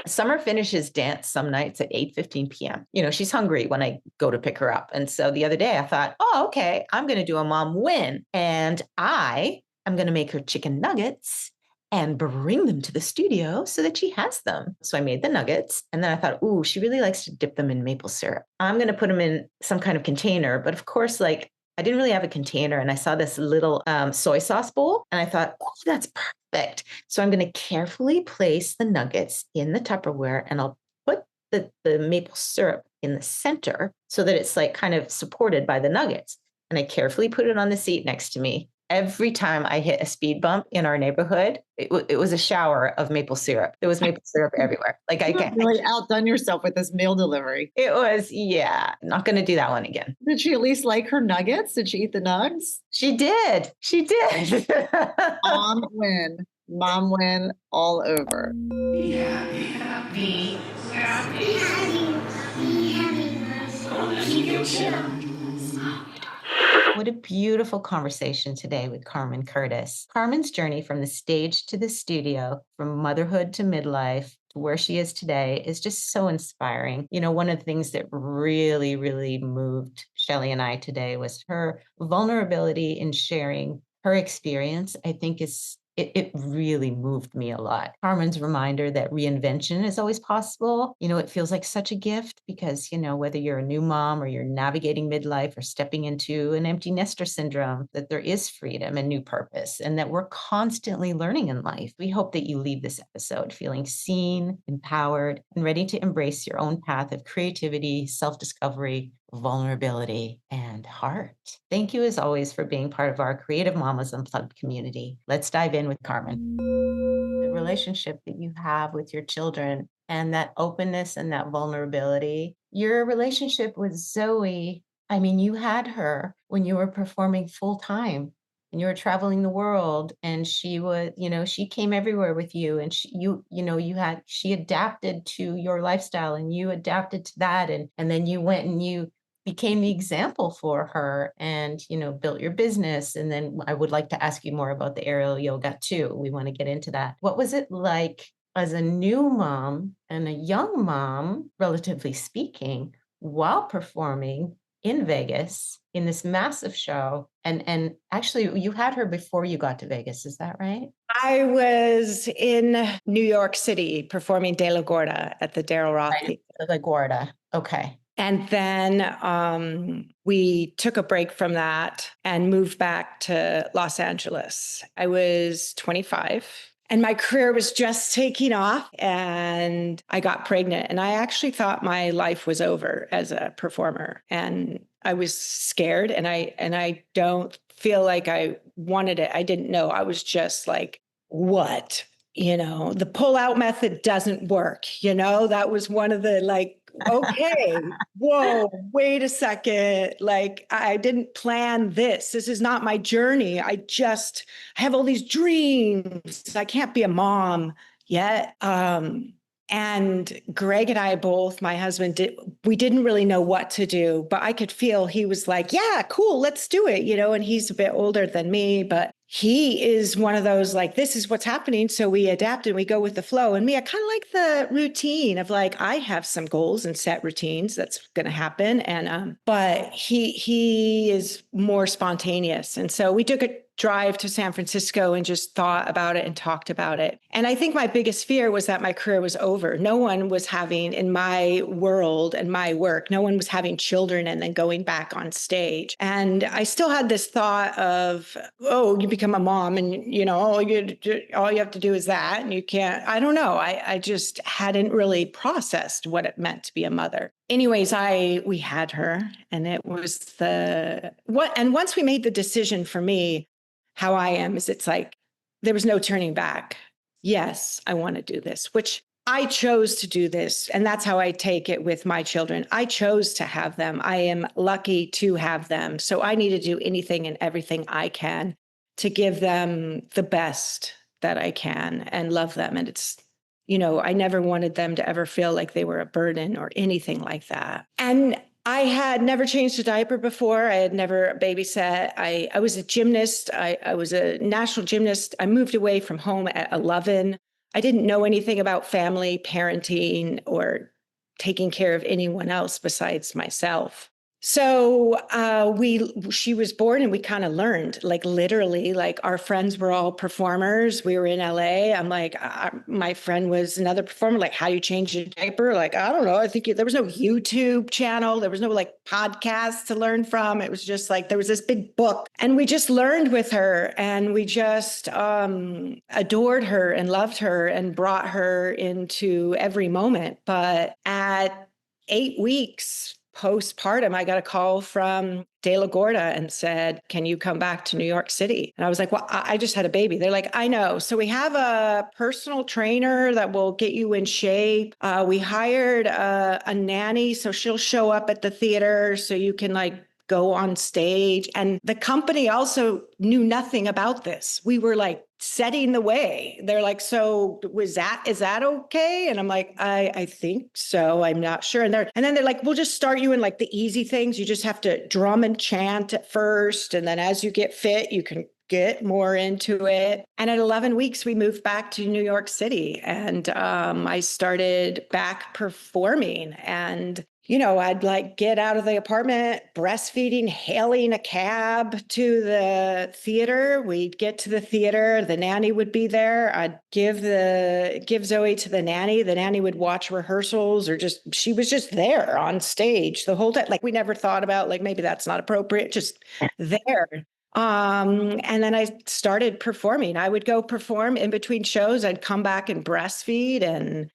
Summer finishes dance some nights at 8:15 p.m. She's hungry when I go to pick her up. And so the other day I thought, oh, okay, I'm going to do a mom win. And I'm going to make her chicken nuggets and bring them to the studio so that she has them. So I made the nuggets. And then I thought, ooh, she really likes to dip them in maple syrup. I'm going to put them in some kind of container. But of course, like, I didn't really have a container, and I saw this little soy sauce bowl, and I thought, oh, that's perfect. So I'm going to carefully place the nuggets in the Tupperware, and I'll put the maple syrup in the center so that it's like kind of supported by the nuggets. And I carefully put it on the seat next to me. Every time I hit a speed bump in our neighborhood, it was a shower of maple syrup. There was maple syrup everywhere. Like I can't really outdone yourself with this meal delivery. It was, yeah, not going to do that one again. Did she at least like her nuggets? Did she eat the nugs? She did. She did. Mom win. Mom win all over. Be happy, happy, happy, happy, happy. Only you can. What a beautiful conversation today with Carmen Curtis. Carmen's journey from the stage to the studio, from motherhood to midlife, to where she is today is just so inspiring. One of the things that really, really moved Shelly and I today was her vulnerability in sharing her experience. I think it really moved me a lot. Carmen's reminder that reinvention is always possible. It feels like such a gift because, whether you're a new mom or you're navigating midlife or stepping into an empty nester syndrome, that there is freedom and new purpose and that we're constantly learning in life. We hope that you leave this episode feeling seen, empowered, and ready to embrace your own path of creativity, self-discovery, vulnerability, and heart. Thank you, as always, for being part of our Creative Mamas Unplugged community. Let's dive in with Carmen. The relationship that you have with your children and that openness and that vulnerability. Your relationship with Zowie, I mean, you had her when you were performing full time and you were traveling the world, and she was, she came everywhere with you, and she adapted to your lifestyle and you adapted to that. And then you went and you became the example for her and, built your business. And then I would like to ask you more about the aerial yoga too. We want to get into that. What was it like as a new mom and a young mom, relatively speaking, while performing in Vegas in this massive show? And actually you had her before you got to Vegas. Is that right? I was in New York City performing De La Guarda at the Daryl Roth. Right. The Guarda. Okay. And then we took a break from that and moved back to Los Angeles. I was 25 and my career was just taking off, and I got pregnant, and I actually thought my life was over as a performer, and I was scared, and I don't feel like I wanted it. I didn't know. I was just like, what? The pull-out method doesn't work. That was one of the okay, whoa, wait a second. I didn't plan this. This is not my journey. I have all these dreams. I can't be a mom yet. And Greg and I both, my husband, we didn't really know what to do, but I could feel he was like, yeah, cool, let's do it. And he's a bit older than me, but he is one of those, this is what's happening. So we adapt and we go with the flow. And me, I kind of like the routine of I have some goals and set routines that's going to happen. And, but he is more spontaneous. And so we took a drive to San Francisco and just thought about it and talked about it. And I think my biggest fear was that my career was over. No one was having, in my world and my work, no one was having children and then going back on stage. And I still had this thought of, oh, you become a mom and, all you have to do is that. And you can't, I don't know. I just hadn't really processed what it meant to be a mother. Anyways, we had her, and it was and once we made the decision, for me, how I am is there was no turning back. Yes, I want to do this, which I chose to do this. And that's how I take it with my children. I chose to have them. I am lucky to have them. So I need to do anything and everything I can to give them the best that I can and love them. And it's, I never wanted them to ever feel like they were a burden or anything like that. And I had never changed a diaper before. I had never babysat. I was a gymnast. I was a national gymnast. I moved away from home at 11. I didn't know anything about family, parenting, or taking care of anyone else besides myself. So she was born and we kind of learned, like literally, like our friends were all performers. We were in LA. I'm like, my friend was another performer. Like, how do you change a diaper? Like, I don't know. I think there was no YouTube channel. There was no like podcast to learn from. It was just like, there was this big book and we just learned with her and we just adored her and loved her and brought her into every moment. But at 8 weeks, postpartum, I got a call from De La Guarda and said, can you come back to New York City? And I was like, well, I just had a baby. They're like, I know. So we have a personal trainer that will get you in shape. We hired a nanny. So she'll show up at the theater so you can like go on stage. And the company also knew nothing about this. We were like setting the way. They're like, so is that okay? And I'm like, I think so. I'm not sure. And then they're like, we'll just start you in like the easy things. You just have to drum and chant at first. And then as you get fit, you can get more into it. And at 11 weeks, we moved back to New York City and I started back performing. And I'd like get out of the apartment, breastfeeding, hailing a cab to the theater. We'd get to the theater. The nanny would be there. I'd give Zowie to the nanny. The nanny would watch rehearsals she was just there on stage the whole time. Like we never thought about like, maybe that's not appropriate, just there. And then I started performing. I would go perform in between shows. I'd come back and breastfeed and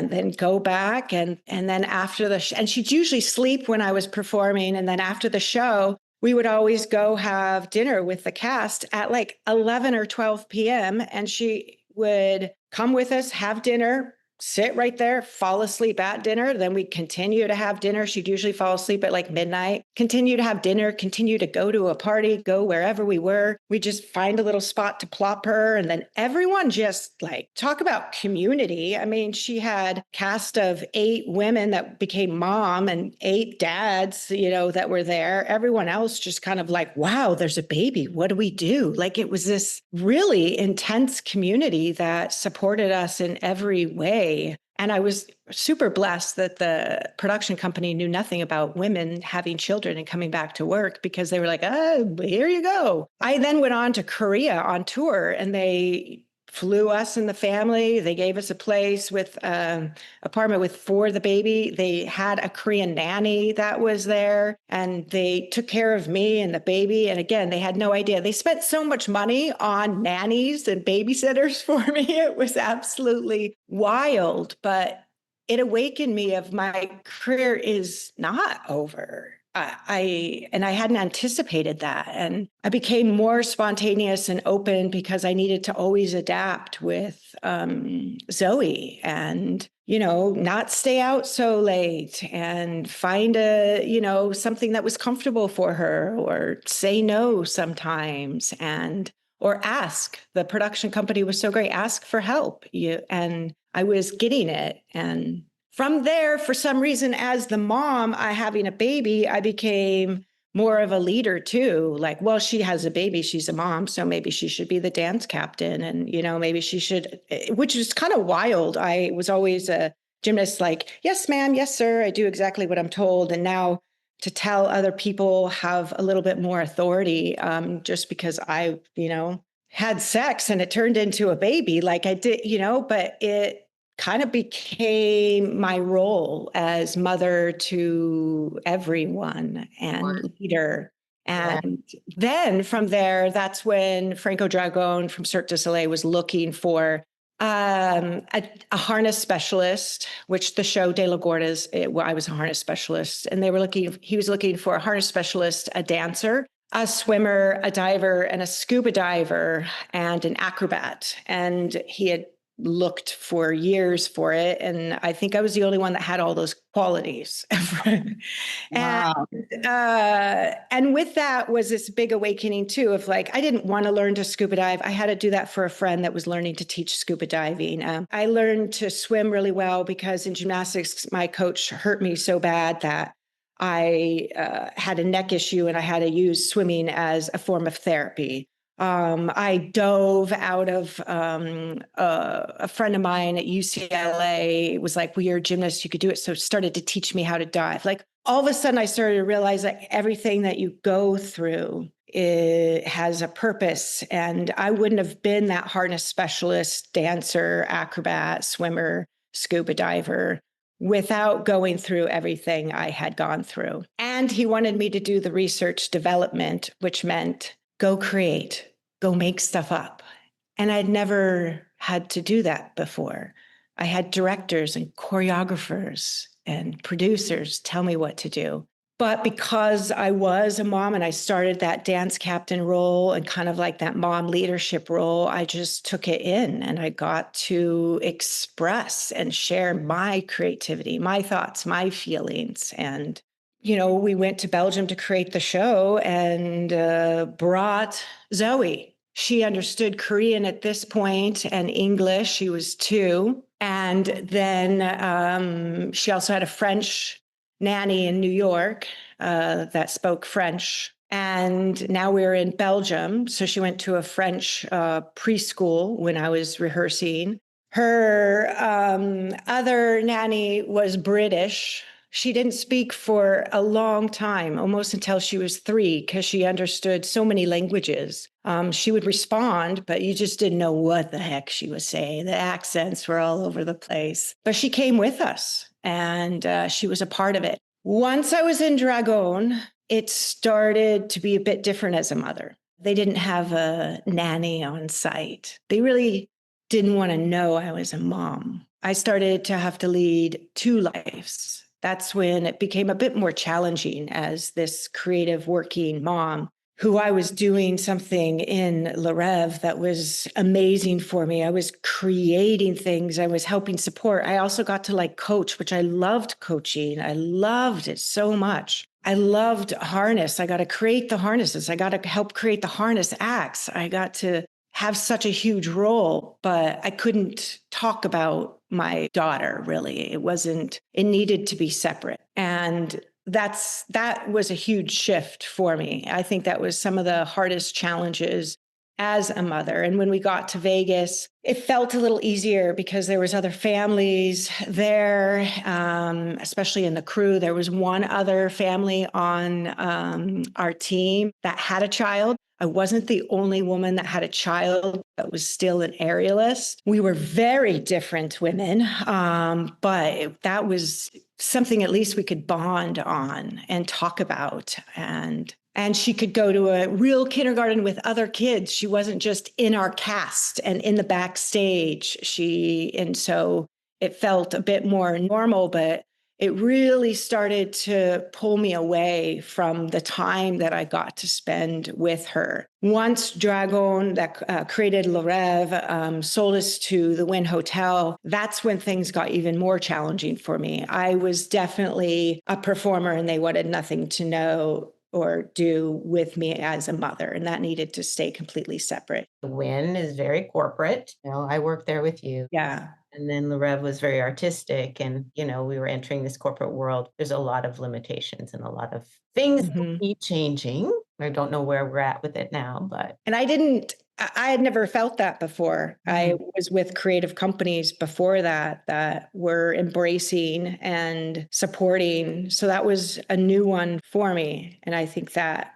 then go back. And then after and she'd usually sleep when I was performing. And then after the show, we would always go have dinner with the cast at like 11 or 12 p.m. And she would come with us, have dinner, sit right there, fall asleep at dinner. Then we'd continue to have dinner. She'd usually fall asleep at like midnight, continue to have dinner, continue to go to a party, go wherever we were. We'd just find a little spot to plop her. And then everyone just like talk about community. I mean, she had a cast of 8 women that became mom and 8 dads, that were there. Everyone else just kind of like, wow, there's a baby. What do we do? Like it was this really intense community that supported us in every way. And I was super blessed that the production company knew nothing about women having children and coming back to work because they were like, oh, here you go. I then went on to Korea on tour and they flew us and the family. They gave us a place with apartment for the baby. They had a Korean nanny that was there and they took care of me and the baby. And again, they had no idea. They spent so much money on nannies and babysitters for me. It was absolutely wild, but it awakened me of my career is not over. I hadn't anticipated that. And I became more spontaneous and open because I needed to always adapt with Zowie and, not stay out so late and find something that was comfortable for her or say no sometimes or ask. The production company was so great. Ask for help. And I was getting it. And from there, for some reason, as the mom, having a baby, I became more of a leader too. Like, well, she has a baby, she's a mom, so maybe she should be the dance captain. And, maybe she should, which is kind of wild. I was always a gymnast, like, yes, ma'am, yes, sir, I do exactly what I'm told. And now to tell other people have a little bit more authority just because I, had sex and it turned into a baby like I did, but it kind of became my role as mother to everyone and leader. And then from there, that's when Franco Dragone from Cirque du Soleil was looking for a harness specialist, which the show De La Guarda's, I was a harness specialist. And he was looking for a harness specialist, a dancer, a swimmer, a diver, and a scuba diver, and an acrobat. And he had looked for years for it. And I think I was the only one that had all those qualities. Wow. And with that was this big awakening too, of like, I didn't want to learn to scuba dive. I had to do that for a friend that was learning to teach scuba diving. I learned to swim really well because in gymnastics, my coach hurt me so bad that I had a neck issue and I had to use swimming as a form of therapy. I dove out of a friend of mine at UCLA was like, well, you're a gymnast, you could do it. So started to teach me how to dive. Like all of a sudden I started to realize that everything that you go through, it has a purpose. And I wouldn't have been that harness specialist, dancer, acrobat, swimmer, scuba diver without going through everything I had gone through. And he wanted me to do the research development, which meant go create, go make stuff up. And I'd never had to do that before. I had directors and choreographers and producers tell me what to do. But because I was a mom and I started that dance captain role and kind of like that mom leadership role, I just took it in and I got to express and share my creativity, my thoughts, my feelings. And, you know, we went to Belgium to create the show and brought Zowie. She understood Korean at this point and English. She was 2. And then she also had a French nanny in New York that spoke French. And now we're in Belgium. So she went to a French preschool when I was rehearsing. Her other nanny was British. She didn't speak for a long time, almost until she was 3, because she understood so many languages. She would respond, but you just didn't know what the heck she was saying. The accents were all over the place. But she came with us and she was a part of it. Once I was in Dragon, it started to be a bit different as a mother. They didn't have a nanny on site. They really didn't want to know I was a mom. I started to have to lead 2 lives. That's when it became a bit more challenging as this creative working mom who I was doing something in Rêve that was amazing for me. I was creating things. I was helping support. I also got to like coach, which I loved coaching. I loved it so much. I loved harness. I got to create the harnesses. I got to help create the harness acts. I got to have such a huge role, but I couldn't talk about my daughter really. It needed to be separate. And that was a huge shift for me. I think that was some of the hardest challenges as a mother. And when we got to Vegas, it felt a little easier because there was other families there, especially in the crew. There was one other family on our team that had a child. I wasn't the only woman that had a child that was still an aerialist. We were very different women, but that was something at least we could bond on and talk about. And she could go to a real kindergarten with other kids. She wasn't just in our cast and in the backstage. And so it felt a bit more normal, but it really started to pull me away from the time that I got to spend with her. Once Dragon, that created Rêve, sold us to the Wynn Hotel, that's when things got even more challenging for me. I was definitely a performer and they wanted nothing to know or do with me as a mother. And that needed to stay completely separate. The Win is very corporate. You know, I worked there with you. Yeah. And then the Rêve was very artistic. And, you know, we were entering this corporate world. There's a lot of limitations and a lot of things that keep changing. I don't know where we're at with it now, but. And I had never felt that before. I was with creative companies before that were embracing and supporting. So that was a new one for me. And I think that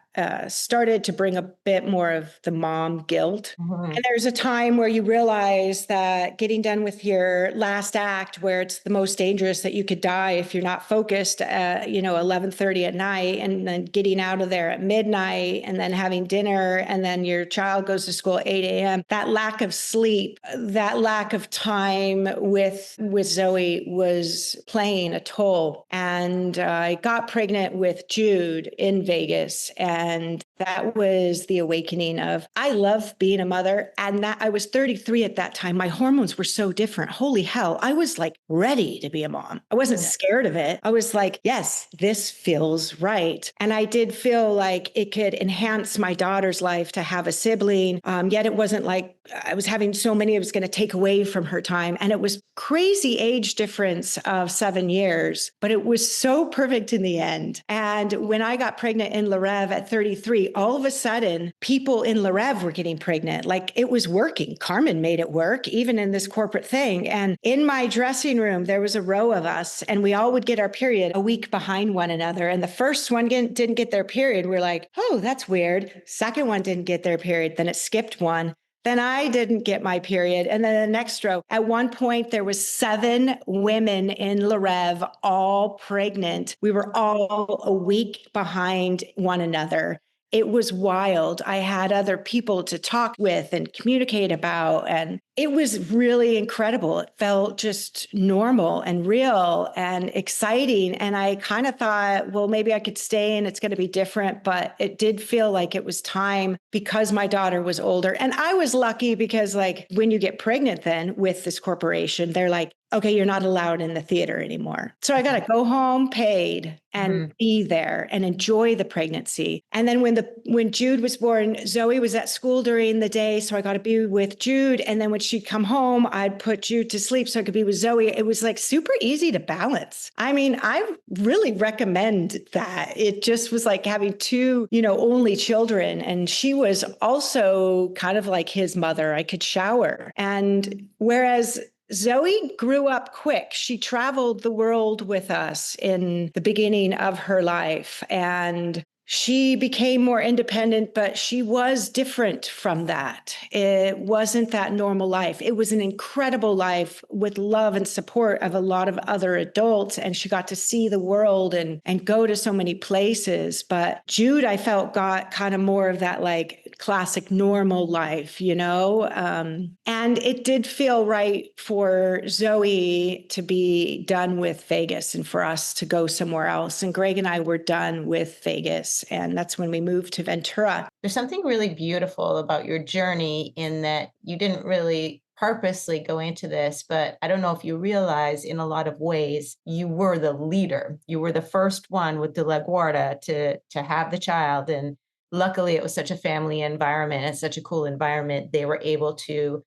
started to bring a bit more of the mom guilt. And there's a time where you realize that getting done with your last act, where it's the most dangerous, that you could die if you're not focused at, 11:30 at night, and then getting out of there at midnight, and then having dinner, and then your child goes to school at 8 a.m. That lack of sleep, that lack of time with Zowie was playing a toll. And I got pregnant with Jude in Vegas, and that was the awakening of, I love being a mother. And that I was 33 at that time. My hormones were so different. Holy hell. I was like ready to be a mom. I wasn't scared of it. I was like, yes, this feels right. And I did feel like it could enhance my daughter's life to have a sibling. Yet it wasn't like I was having so many, it was going to take away from her time. And it was crazy age difference of 7 years, but it was so perfect in the end. And when I got pregnant in Rêve at 33, suddenly, all of a sudden, people in Rêve were getting pregnant. Like it was working. Carmen made it work, even in this corporate thing. And in my dressing room, there was a row of us, and we all would get our period a week behind one another. And the first one didn't get their period. We're like, oh, that's weird. Second one didn't get their period. Then it skipped one. Then I didn't get my period. And then the next row, at one point, there was 7 women in Rêve, all pregnant. We were all a week behind one another. It was wild. I had other people to talk with and communicate about, and it was really incredible. It felt just normal and real and exciting. And I kind of thought, well, maybe I could stay and it's going to be different. But it did feel like it was time because my daughter was older. And I was lucky because, like, when you get pregnant then with this corporation, they're like, okay, you're not allowed in the theater anymore. So I got to go home paid and be there and enjoy the pregnancy. And then when Jude was born, Zowie was at school during the day. So I got to be with Jude. And then when she'd come home, I'd put Jude to sleep so I could be with Zowie. It was like super easy to balance. I mean, I really recommend that. It just was like having 2, only children. And she was also kind of like his mother. I could shower. And whereas Zowie grew up quick. She traveled the world with us in the beginning of her life, and she became more independent, but she was different from that. It wasn't that normal life. It was an incredible life with love and support of a lot of other adults. And she got to see the world and go to so many places. But Jude, I felt, got kind of more of that like classic normal life, and it did feel right for Zowie to be done with Vegas and for us to go somewhere else. And Greg and I were done with Vegas. And that's when we moved to Ventura. There's something really beautiful about your journey in that you didn't really purposely go into this, but I don't know if you realize in a lot of ways, you were the leader. You were the first one with the Guarda to have the child. And luckily it was such a family environment and such a cool environment. They were able to,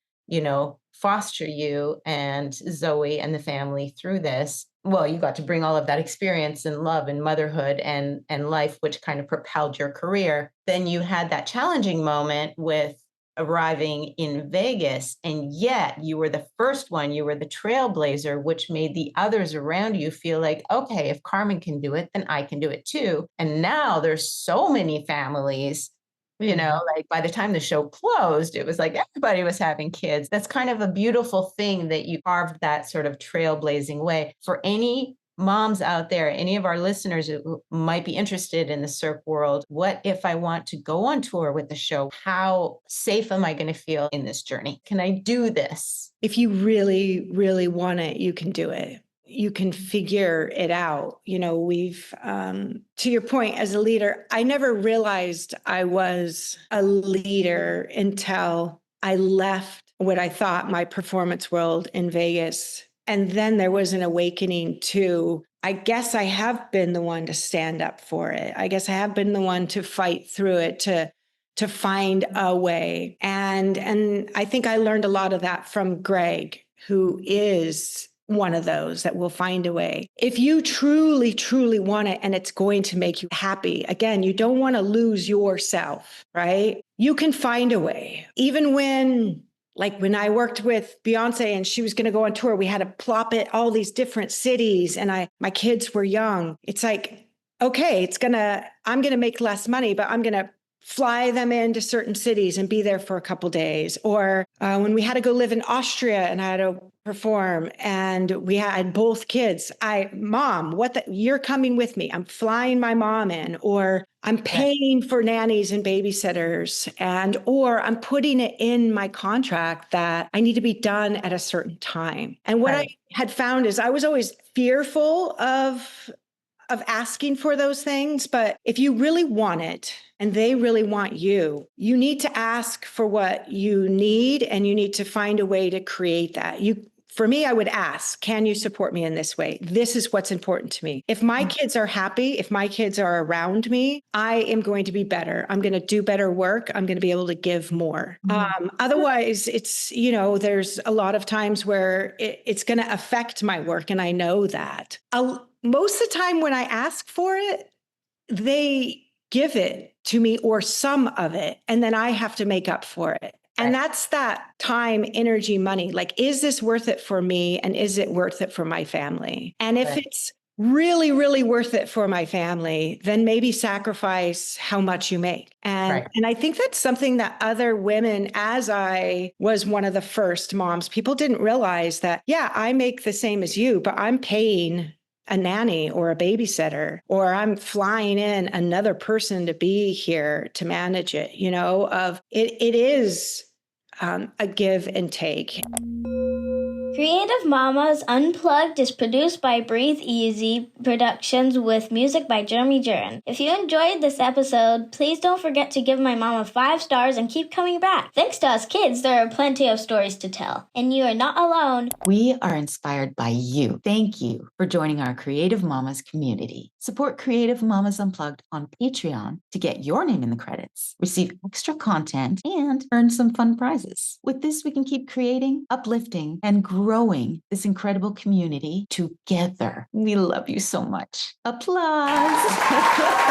foster you and Zowie and the family through this. Well, you got to bring all of that experience and love and motherhood and life, which kind of propelled your career. Then you had that challenging moment with arriving in Vegas, and yet you were the first one, you were the trailblazer, which made the others around you feel like, okay, if Carmen can do it, then I can do it too. And now there's so many families, like by the time the show closed, it was like everybody was having kids. That's kind of a beautiful thing that you carved that sort of trailblazing way. For any moms out there, any of our listeners who might be interested in the Cirque world, what if I want to go on tour with the show? How safe am I going to feel in this journey? Can I do this? If you really, really want it, you can do it. You can figure it out. We've, to your point, as a leader, I never realized I was a leader until I left what I thought my performance world in Vegas. And then there was an awakening to, I guess I have been the one to stand up for it. I guess I have been the one to fight through it, to find a way. And I think I learned a lot of that from Greg, who is one of those that will find a way. If you truly, truly want it and it's going to make you happy, again, you don't want to lose yourself, right? You can find a way. Even when I worked with Beyonce and she was going to go on tour, we had to plop it all these different cities and my kids were young. It's like, okay, I'm going to make less money, but I'm going to fly them into certain cities and be there for a couple days. Or when we had to go live in Austria and I had to perform and we had both kids, Mom, you're coming with me. I'm flying my mom in, or I'm paying for nannies and babysitters, or I'm putting it in my contract that I need to be done at a certain time. And what I had found is I was always fearful of asking for those things. But if you really want it and they really want you, you need to ask for what you need and you need to find a way to create that. For me, I would ask, can you support me in this way? This is what's important to me. If my kids are happy, if my kids are around me, I am going to be better. I'm going to do better work. I'm going to be able to give more. Otherwise, it's, there's a lot of times where it's going to affect my work. And I know that. Most of the time when I ask for it, they give it to me or some of it, and then I have to make up for it. And that's that time, energy, money. Like, is this worth it for me? And is it worth it for my family? And if it's really, really worth it for my family, then maybe sacrifice how much you make. And I think that's something that other women, as I was one of the first moms, people didn't realize that, yeah, I make the same as you, but I'm paying a nanny or a babysitter, or I'm flying in another person to be here to manage it, it is a give and take. Creative Mamas Unplugged is produced by Breatheasy Productions with music by Jeremy Jurin. If you enjoyed this episode, please don't forget to give my mama 5 stars and keep coming back. Thanks to us kids, there are plenty of stories to tell, and you are not alone. We are inspired by you. Thank you for joining our Creative Mamas community. Support Creative Mamas Unplugged on Patreon to get your name in the credits, receive extra content, and earn some fun prizes. With this, we can keep creating, uplifting, and growing this incredible community together. We love you so much. Applause.